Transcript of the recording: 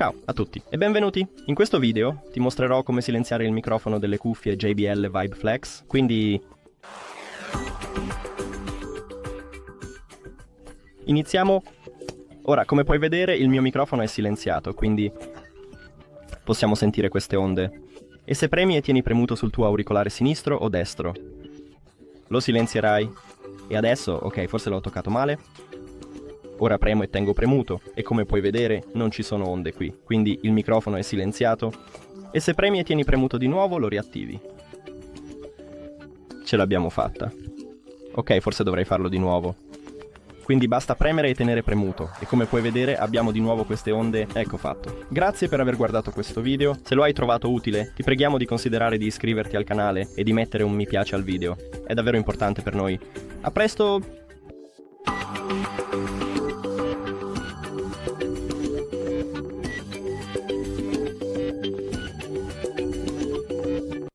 Ciao a tutti e benvenuti! In questo video ti mostrerò come silenziare il microfono delle cuffie JBL Vibe Flex, quindi iniziamo. Ora, come puoi vedere, il mio microfono è silenziato, quindi possiamo sentire queste onde. E se premi e tieni premuto sul tuo auricolare sinistro o destro, lo silenzierai. E adesso, ok, forse l'ho toccato male. Ora premo e tengo premuto, e come puoi vedere non ci sono onde qui, quindi il microfono è silenziato. E se premi e tieni premuto di nuovo, lo riattivi. Ce l'abbiamo fatta. Ok, forse dovrei farlo di nuovo. Quindi basta premere e tenere premuto, e come puoi vedere abbiamo di nuovo queste onde, ecco fatto. Grazie per aver guardato questo video, se lo hai trovato utile ti preghiamo di considerare di iscriverti al canale e di mettere un mi piace al video, è davvero importante per noi. A presto!